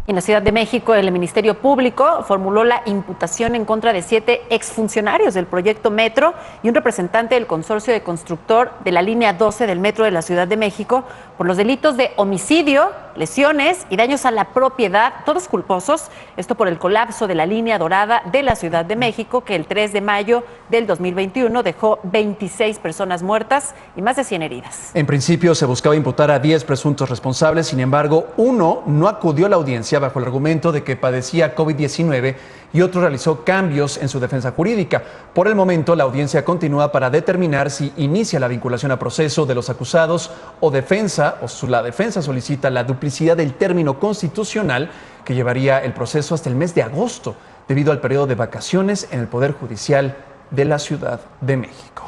En la Ciudad de México, el Ministerio Público formuló la imputación en contra de 7 exfuncionarios del proyecto Metro y un representante del consorcio de constructor de la línea 12 del Metro de la Ciudad de México por los delitos de homicidio, lesiones y daños a la propiedad, todos culposos, esto por el colapso de la línea dorada de la Ciudad de México, que el 3 de mayo del 2021 dejó 26 personas muertas y más de 100 heridas. En principio se buscaba imputar a 10 presuntos responsables, sin embargo, uno no acudió a la audiencia bajo el argumento de que padecía COVID-19 y otro realizó cambios en su defensa jurídica. Por el momento, la audiencia continúa para determinar si inicia la vinculación a proceso de los acusados o la defensa solicita la duplicidad del término constitucional que llevaría el proceso hasta el mes de agosto, debido al periodo de vacaciones en el Poder Judicial de la Ciudad de México.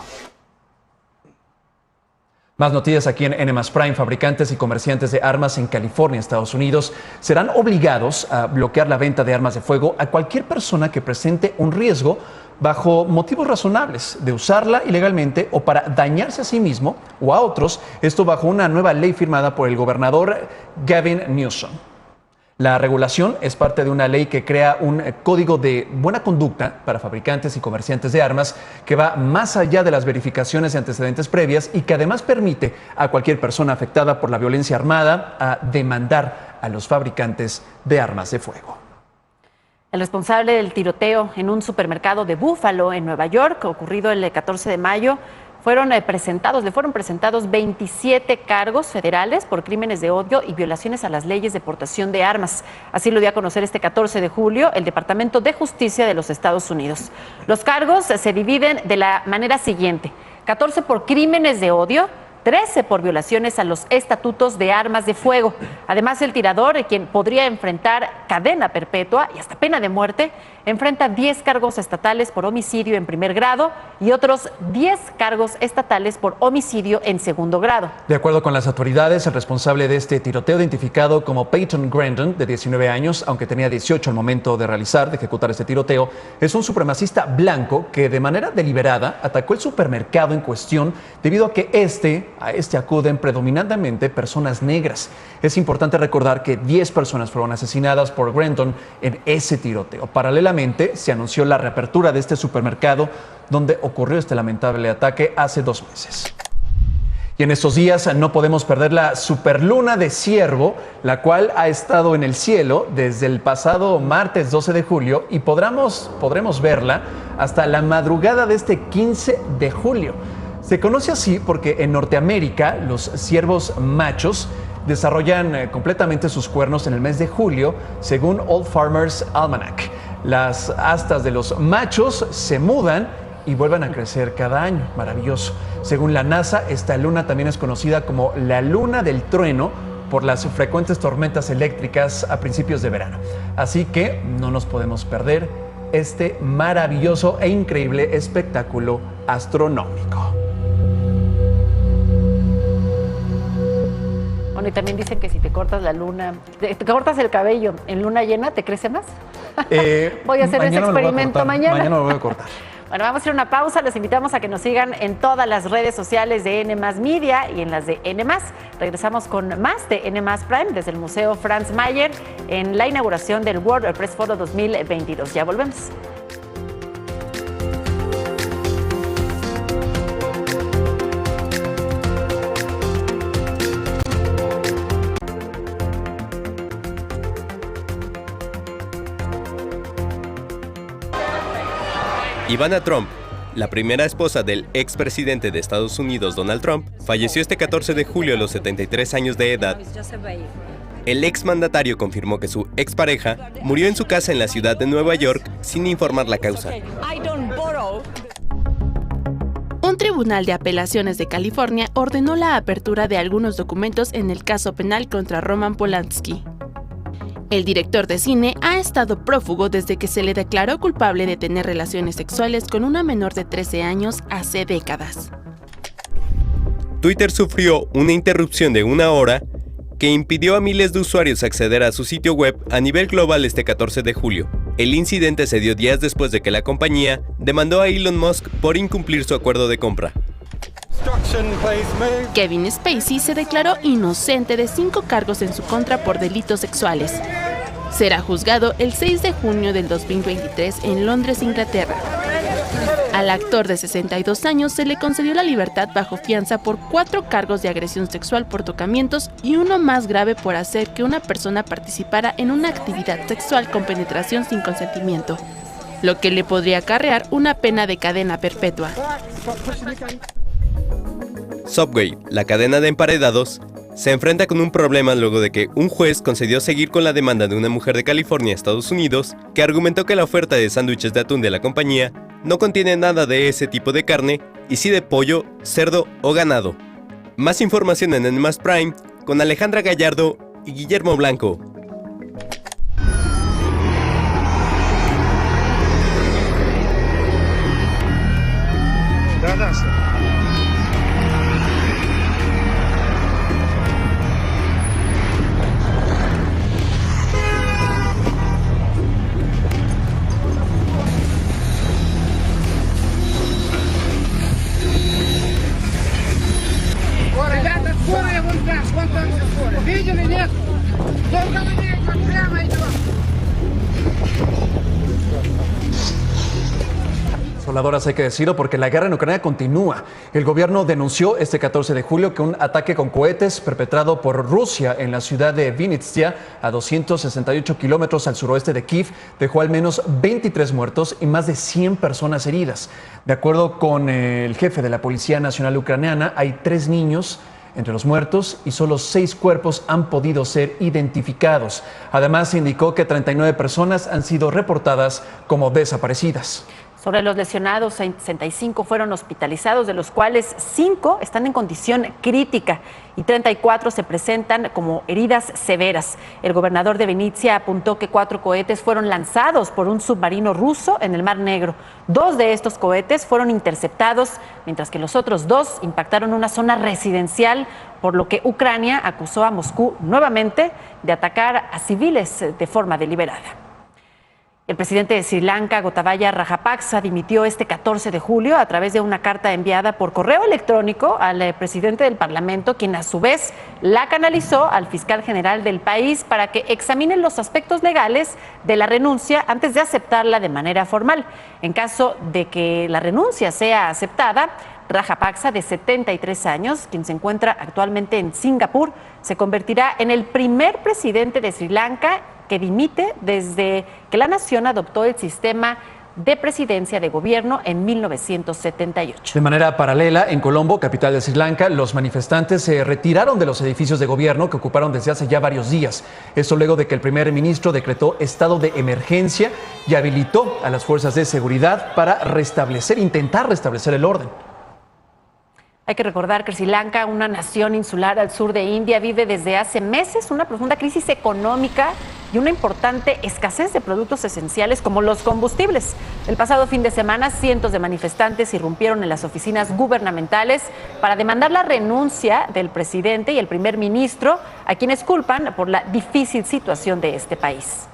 Más noticias aquí en N+ Prime. Fabricantes y comerciantes de armas en California, Estados Unidos, serán obligados a bloquear la venta de armas de fuego a cualquier persona que presente un riesgo bajo motivos razonables de usarla ilegalmente o para dañarse a sí mismo o a otros, esto bajo una nueva ley firmada por el gobernador Gavin Newsom. La regulación es parte de una ley que crea un código de buena conducta para fabricantes y comerciantes de armas que va más allá de las verificaciones de antecedentes previas y que además permite a cualquier persona afectada por la violencia armada a demandar a los fabricantes de armas de fuego. El responsable del tiroteo en un supermercado de Buffalo, en Nueva York, ocurrido el 14 de mayo, le fueron presentados 27 cargos federales por crímenes de odio y violaciones a las leyes de portación de armas. Así lo dio a conocer este 14 de julio el Departamento de Justicia de los Estados Unidos. Los cargos se dividen de la manera siguiente: 14 por crímenes de odio, 13 por violaciones a los estatutos de armas de fuego. Además, el tirador, quien podría enfrentar cadena perpetua y hasta pena de muerte, enfrenta 10 cargos estatales por homicidio en primer grado y otros 10 cargos estatales por homicidio en segundo grado. De acuerdo con las autoridades, el responsable de este tiroteo, identificado como Peyton Grandin, de 19 años, aunque tenía 18 al momento de ejecutar este tiroteo, es un supremacista blanco que de manera deliberada atacó el supermercado en cuestión debido a que a este acuden predominantemente personas negras. Es importante recordar que 10 personas fueron asesinadas por Grandin en ese tiroteo. Paralelamente, se anunció la reapertura de este supermercado donde ocurrió este lamentable ataque hace 2 meses. Y en estos días no podemos perder la superluna de Ciervo, la cual ha estado en el cielo desde el pasado martes 12 de julio y podremos verla hasta la madrugada de este 15 de julio. Se conoce así porque en Norteamérica los ciervos machos desarrollan completamente sus cuernos en el mes de julio, según Old Farmer's Almanac. Las astas de los machos se mudan y vuelven a crecer cada año. Maravilloso. Según la NASA, esta luna también es conocida como la luna del trueno por las frecuentes tormentas eléctricas a principios de verano. Así que no nos podemos perder este maravilloso e increíble espectáculo astronómico. Bueno, y también dicen que si te cortas te cortas el cabello en luna llena, ¿te crece más? Voy a hacer ese experimento mañana. Mañana lo voy a cortar. Bueno, vamos a hacer una pausa. Les invitamos a que nos sigan en todas las redes sociales de N+ Media y en las de N+. Regresamos con más de N+ Prime desde el Museo Franz Mayer en la inauguración del World Press Photo 2022. Ya volvemos. Ivana Trump, la primera esposa del expresidente de Estados Unidos, Donald Trump, falleció este 14 de julio a los 73 años de edad. El exmandatario confirmó que su expareja murió en su casa en la ciudad de Nueva York sin informar la causa. Un tribunal de apelaciones de California ordenó la apertura de algunos documentos en el caso penal contra Roman Polanski. El director de cine ha estado prófugo desde que se le declaró culpable de tener relaciones sexuales con una menor de 13 años hace décadas. Twitter sufrió una interrupción de 1 hora que impidió a miles de usuarios acceder a su sitio web a nivel global este 14 de julio. El incidente se dio días después de que la compañía demandó a Elon Musk por incumplir su acuerdo de compra. Kevin Spacey se declaró inocente de 5 cargos en su contra por delitos sexuales. Será juzgado el 6 de junio del 2023 en Londres, Inglaterra. Al actor de 62 años se le concedió la libertad bajo fianza por 4 cargos de agresión sexual por tocamientos y uno más grave por hacer que una persona participara en una actividad sexual con penetración sin consentimiento, lo que le podría acarrear una pena de cadena perpetua. Subway, la cadena de emparedados, se enfrenta con un problema luego de que un juez concedió seguir con la demanda de una mujer de California, Estados Unidos, que argumentó que la oferta de sándwiches de atún de la compañía no contiene nada de ese tipo de carne y sí de pollo, cerdo o ganado. Más información en Animas Prime con Alejandra Gallardo y Guillermo Blanco. Desoladoras, hay que decirlo, porque la guerra en Ucrania continúa. El gobierno denunció este 14 de julio que un ataque con cohetes perpetrado por Rusia en la ciudad de Vinnytsia, a 268 kilómetros al suroeste de Kiev, dejó al menos 23 muertos y más de 100 personas heridas. De acuerdo con el jefe de la Policía Nacional Ucraniana, hay 3 niños entre los muertos y solo 6 cuerpos han podido ser identificados. Además, se indicó que 39 personas han sido reportadas como desaparecidas. Sobre los lesionados, 65 fueron hospitalizados, de los cuales 5 están en condición crítica y 34 se presentan como heridas severas. El gobernador de Vinnytsia apuntó que 4 cohetes fueron lanzados por un submarino ruso en el Mar Negro. 2 de estos cohetes fueron interceptados, mientras que los otros 2 impactaron una zona residencial, por lo que Ucrania acusó a Moscú nuevamente de atacar a civiles de forma deliberada. El presidente de Sri Lanka, Gotabaya Rajapaksa, dimitió este 14 de julio a través de una carta enviada por correo electrónico al presidente del Parlamento, quien a su vez la canalizó al fiscal general del país para que examine los aspectos legales de la renuncia antes de aceptarla de manera formal. En caso de que la renuncia sea aceptada, Rajapaksa, de 73 años, quien se encuentra actualmente en Singapur, se convertirá en el primer presidente de Sri Lanka que dimite desde que la nación adoptó el sistema de presidencia de gobierno en 1978. De manera paralela, en Colombo, capital de Sri Lanka, los manifestantes se retiraron de los edificios de gobierno que ocuparon desde hace ya varios días. Esto luego de que el primer ministro decretó estado de emergencia y habilitó a las fuerzas de seguridad para intentar restablecer el orden. Hay que recordar que Sri Lanka, una nación insular al sur de India, vive desde hace meses una profunda crisis económica y una importante escasez de productos esenciales como los combustibles. El pasado fin de semana, cientos de manifestantes irrumpieron en las oficinas gubernamentales para demandar la renuncia del presidente y el primer ministro, a quienes culpan por la difícil situación de este país.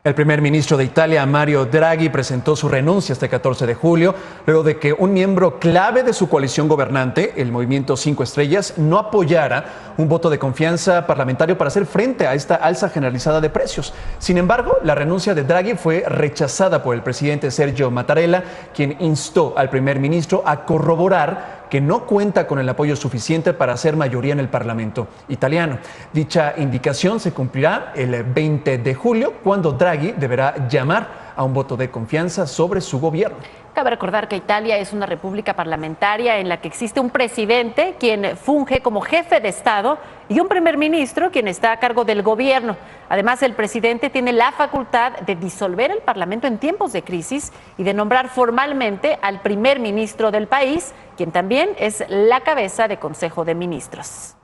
El primer ministro de Italia, Mario Draghi, presentó su renuncia este 14 de julio, luego de que un miembro clave de su coalición gobernante, el Movimiento 5 Estrellas, no apoyara un voto de confianza parlamentario para hacer frente a esta alza generalizada de precios. Sin embargo, la renuncia de Draghi fue rechazada por el presidente Sergio Mattarella, quien instó al primer ministro a corroborar que no cuenta con el apoyo suficiente para hacer mayoría en el Parlamento italiano. Dicha indicación se cumplirá el 20 de julio, cuando Draghi deberá llamar a un voto de confianza sobre su gobierno. Cabe recordar que Italia es una república parlamentaria en la que existe un presidente quien funge como jefe de Estado y un primer ministro quien está a cargo del gobierno. Además, el presidente tiene la facultad de disolver el Parlamento en tiempos de crisis y de nombrar formalmente al primer ministro del país, quien también es la cabeza de Consejo de Ministros.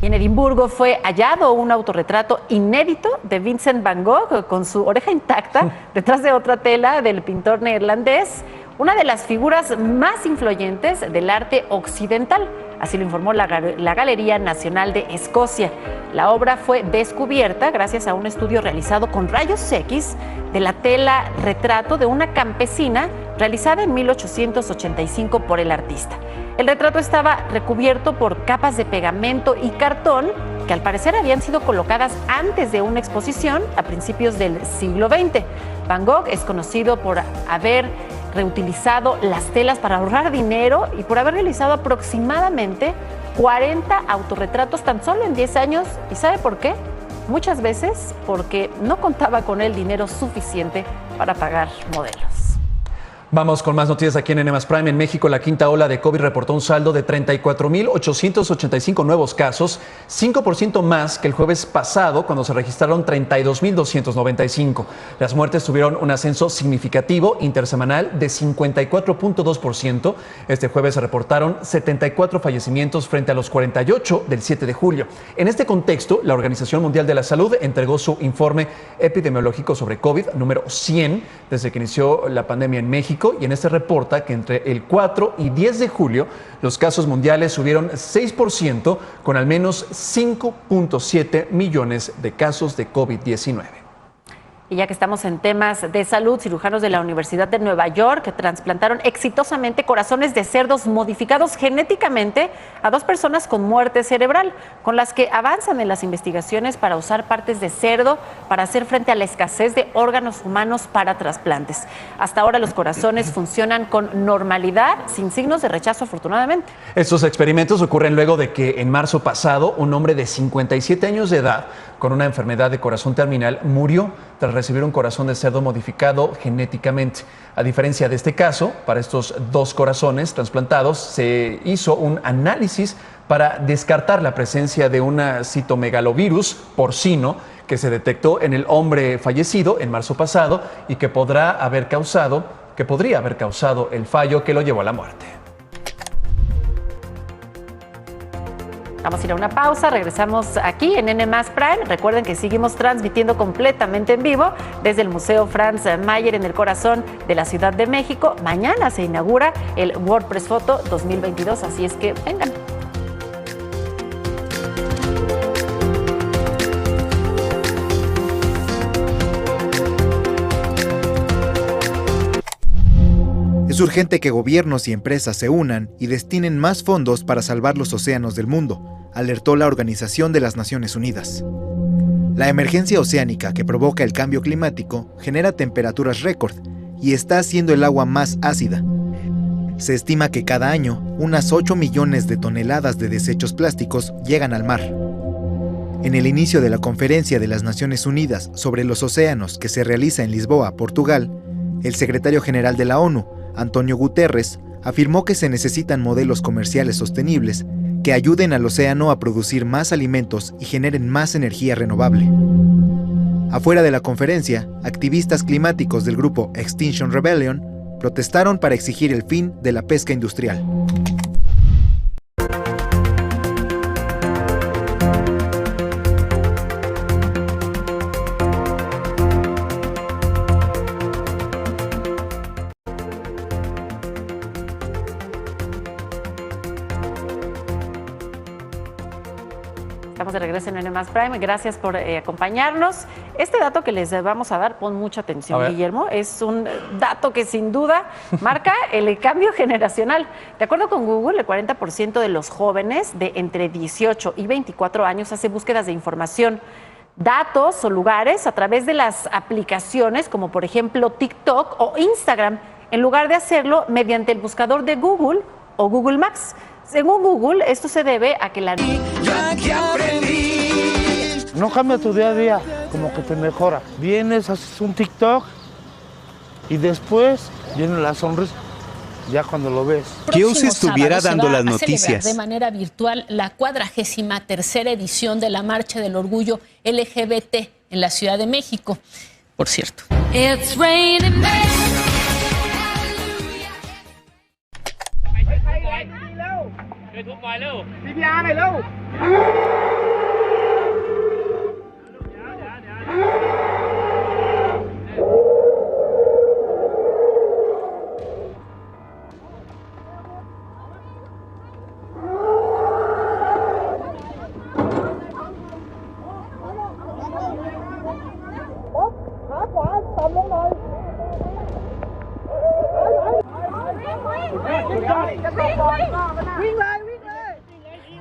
Y en Edimburgo fue hallado un autorretrato inédito de Vincent Van Gogh con su oreja intacta detrás de otra tela del pintor neerlandés, una de las figuras más influyentes del arte occidental. Así lo informó la Galería Nacional de Escocia. La obra fue descubierta gracias a un estudio realizado con rayos X de la tela retrato de una campesina realizada en 1885 por el artista. El retrato estaba recubierto por capas de pegamento y cartón que al parecer habían sido colocadas antes de una exposición a principios del siglo XX. Van Gogh es conocido por haber reutilizado las telas para ahorrar dinero y por haber realizado aproximadamente 40 autorretratos tan solo en 10 años. ¿Y sabe por qué? Muchas veces porque no contaba con el dinero suficiente para pagar modelos. Vamos con más noticias aquí en N+ Prime. En México, la quinta ola de COVID reportó un saldo de 34.885 nuevos casos, 5% más que el jueves pasado, cuando se registraron 32.295. Las muertes tuvieron un ascenso significativo intersemanal de 54.2%. Este jueves se reportaron 74 fallecimientos frente a los 48 del 7 de julio. En este contexto, la Organización Mundial de la Salud entregó su informe epidemiológico sobre COVID número 100 desde que inició la pandemia en México. Y en este reporta que entre el 4 y 10 de julio los casos mundiales subieron 6% con al menos 5.7 millones de casos de COVID-19. Y ya que estamos en temas de salud, cirujanos de la Universidad de Nueva York trasplantaron exitosamente corazones de cerdos modificados genéticamente a 2 personas con muerte cerebral, con las que avanzan en las investigaciones para usar partes de cerdo para hacer frente a la escasez de órganos humanos para trasplantes. Hasta ahora los corazones funcionan con normalidad, sin signos de rechazo, afortunadamente. Estos experimentos ocurren luego de que en marzo pasado un hombre de 57 años de edad con una enfermedad de corazón terminal murió tras recibir un corazón de cerdo modificado genéticamente. A diferencia de este caso, para estos 2 corazones trasplantados se hizo un análisis para descartar la presencia de un citomegalovirus porcino que se detectó en el hombre fallecido en marzo pasado y que podría haber causado el fallo que lo llevó a la muerte. Vamos a ir a una pausa, regresamos aquí en N+ Prime. Recuerden que seguimos transmitiendo completamente en vivo desde el Museo Franz Mayer en el corazón de la Ciudad de México. Mañana se inaugura el WordPress Photo 2022, así es que vengan. Es urgente que gobiernos y empresas se unan y destinen más fondos para salvar los océanos del mundo, alertó la Organización de las Naciones Unidas. La emergencia oceánica que provoca el cambio climático genera temperaturas récord y está haciendo el agua más ácida. Se estima que cada año unas 8 millones de toneladas de desechos plásticos llegan al mar. En el inicio de la Conferencia de las Naciones Unidas sobre los océanos que se realiza en Lisboa, Portugal, el secretario general de la ONU, Antonio Guterres, afirmó que se necesitan modelos comerciales sostenibles que ayuden al océano a producir más alimentos y generen más energía renovable. Afuera de la conferencia, activistas climáticos del grupo Extinction Rebellion protestaron para exigir el fin de la pesca industrial. Estamos de regreso en N+ Prime. Gracias por acompañarnos. Este dato que les vamos a dar, pon mucha atención, Guillermo, es un dato que sin duda marca el cambio generacional. De acuerdo con Google, el 40% de los jóvenes de entre 18 y 24 años hace búsquedas de información, datos o lugares a través de las aplicaciones como por ejemplo TikTok o Instagram, en lugar de hacerlo mediante el buscador de Google o Google Maps. Según Google, esto se debe a que la... No cambia tu día a día, como que te mejora. Vienes, haces un TikTok y después vienen las sonrisas, ya cuando lo ves. Que hoy se estuviera dando las noticias. De manera virtual la 43ª edición de la Marcha del Orgullo LGBT en la Ciudad de México, por cierto. It's raining men.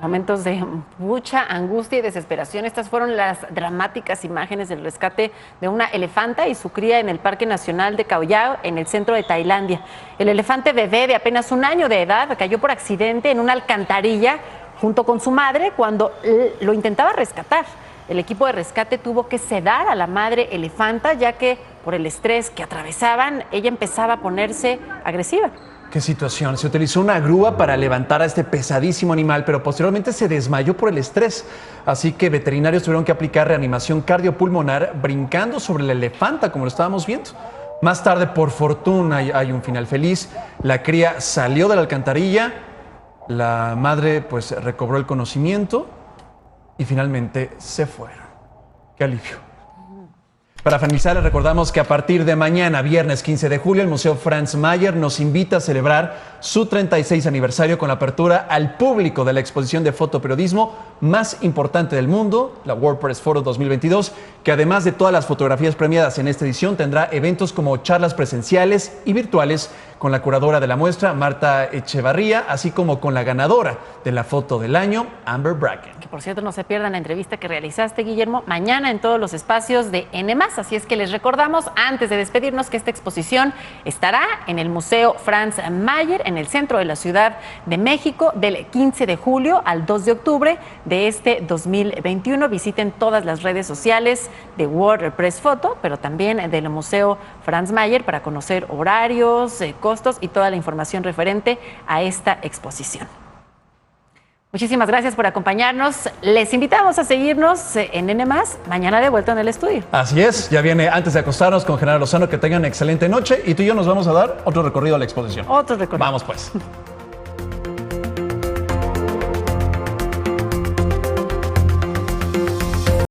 Momentos de mucha angustia y desesperación. Estas fueron las dramáticas imágenes del rescate de una elefanta y su cría en el Parque Nacional de Khao Yai, en el centro de Tailandia. El elefante bebé de apenas 1 año de edad cayó por accidente en una alcantarilla junto con su madre cuando lo intentaba rescatar. El equipo de rescate tuvo que sedar a la madre elefanta, ya que por el estrés que atravesaban, ella empezaba a ponerse agresiva. Qué situación. Se utilizó una grúa para levantar a este pesadísimo animal, pero posteriormente se desmayó por el estrés. Así que veterinarios tuvieron que aplicar reanimación cardiopulmonar brincando sobre la elefanta, como lo estábamos viendo. Más tarde, por fortuna, hay un final feliz. La cría salió de la alcantarilla, la madre pues recobró el conocimiento y finalmente se fueron. Qué alivio. Para finalizar, les recordamos que a partir de mañana, viernes 15 de julio, el Museo Franz Mayer nos invita a celebrar su 36 aniversario con la apertura al público de la exposición de fotoperiodismo más importante del mundo, la World Press Photo 2022, que además de todas las fotografías premiadas en esta edición, tendrá eventos como charlas presenciales y virtuales con la curadora de la muestra, Marta Echevarría, así como con la ganadora de la foto del año, Amber Bracken. Que por cierto, no se pierdan la entrevista que realizaste, Guillermo, mañana en todos los espacios de N+. Así es que les recordamos, antes de despedirnos, que esta exposición estará en el Museo Franz Mayer, en el centro de la Ciudad de México, del 15 de julio al 2 de octubre de este 2021. Visiten todas las redes sociales de World Press Photo, pero también del Museo Franz Mayer para conocer horarios, costos y toda la información referente a esta exposición. Muchísimas gracias por acompañarnos. Les invitamos a seguirnos en N+, mañana de vuelta en el estudio. Así es, ya viene Antes de acostarnos con Genaro Lozano. Que tengan excelente noche y tú y yo nos vamos a dar otro recorrido a la exposición. Otro recorrido. Vamos pues.